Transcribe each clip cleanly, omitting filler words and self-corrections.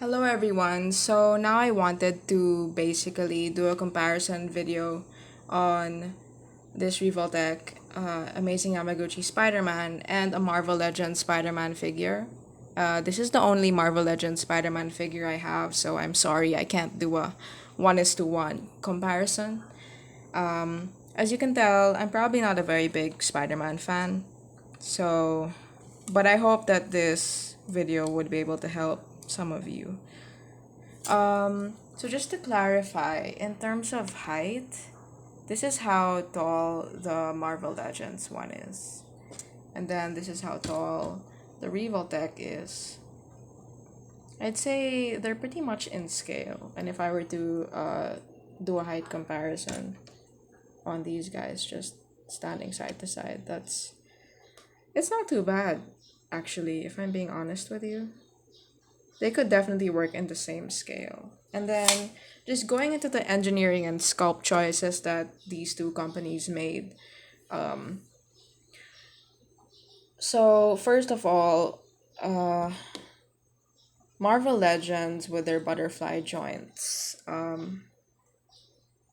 Hello everyone. So now I wanted to basically do a comparison video on this Revoltech Amazing Yamaguchi Spider-Man and a Marvel Legends Spider-Man figure. This is the only Marvel Legends Spider-Man figure I have, so I'm sorry I can't do a one is to one comparison. As you can tell, I'm probably not a very big Spider-Man fan, so but I hope that this video would be able to help some of you. So just to clarify, in terms of height, this is how tall the Marvel Legends one is. And then this is how tall the Revoltech is. I'd say they're pretty much in scale. And if I were to do a height comparison on these guys, just standing side to side, it's not too bad, actually, if I'm being honest with you. They could definitely work in the same scale. And then just going into the engineering and sculpt choices that these two companies made. Um, so first of all, Marvel Legends with their butterfly joints,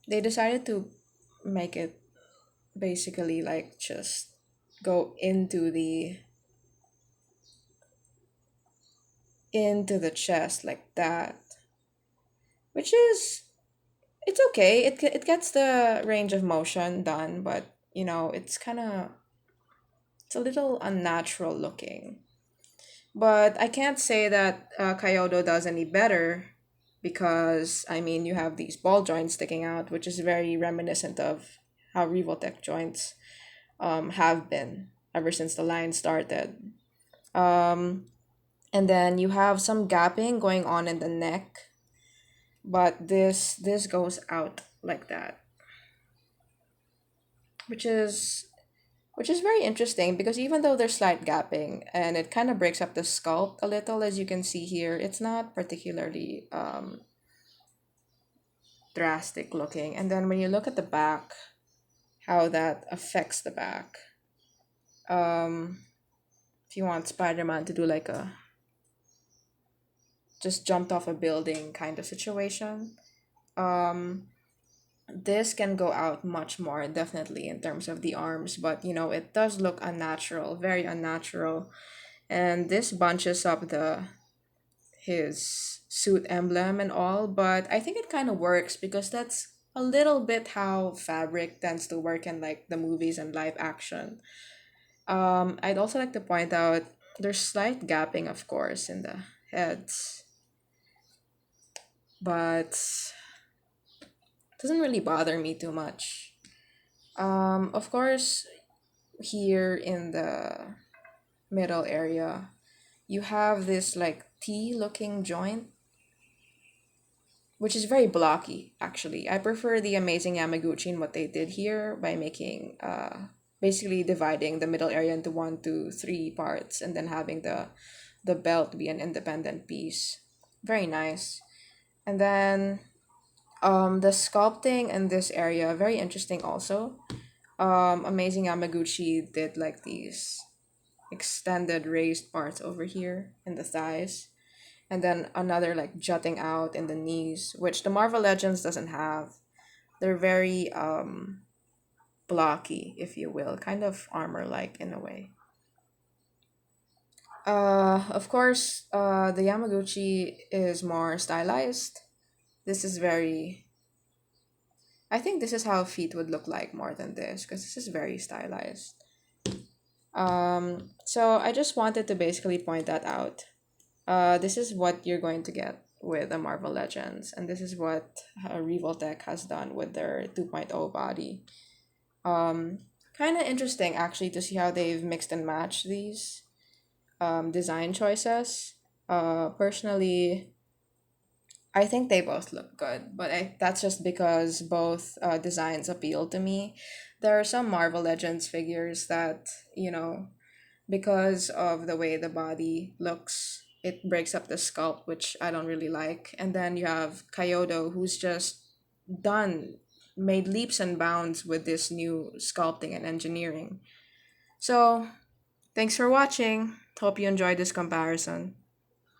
they decided to make it basically like just go into the chest like that, which is it's okay. It gets the range of motion done, but it's a little unnatural looking. But I can't say that Kyoto does any better because I mean you have these ball joints sticking out, which is very reminiscent of how Revotech joints have been ever since the line started. Um, and then you have some gapping going on in the neck, but this goes out like that, which is which is very interesting because even though there's slight gapping and it kind of breaks up the sculpt a little, as you can see here, it's not particularly drastic looking. And then when you look at the back, how that affects the back. Um, if you want Spider-Man to do like a just jumped off a building kind of situation, um, this can go out much more definitely in terms of the arms, but it does look unnatural, very unnatural. And this bunches up the his suit emblem and all, but I think it kind of works because that's a little bit how fabric tends to work in like the movies and live action. I'd also like to point out there's slight gapping, of course, in the heads, but it doesn't really bother me too much. Of course, here in the middle area, you have this like T looking joint, which is very blocky actually. I prefer the Amazing Yamaguchi in what they did here by making basically dividing the middle area into one, two, three parts and then having the belt be an independent piece. Very nice. And then the sculpting in this area, very interesting also. Amazing Yamaguchi did like these extended raised parts over here in the thighs, and then another like jutting out in the knees, which the Marvel Legends doesn't have. They're very blocky, if you will, kind of armor like in a way. Of course, the Yamaguchi is more stylized. This is very. I think this is how feet would look like more than this, because this is very stylized. So I just wanted to basically point that out. This is what you're going to get with the Marvel Legends, and this is what Revoltech has done with their 2.0 body. Kind of interesting actually to see how they've mixed and matched these design choices. Personally, I think they both look good, but that's just because both designs appeal to me. There are some Marvel Legends figures that, because of the way the body looks, it breaks up the sculpt, which I don't really like. And then you have Kyoto, who's just done, made leaps and bounds with this new sculpting and engineering. So, thanks for watching. Hope you enjoyed this comparison.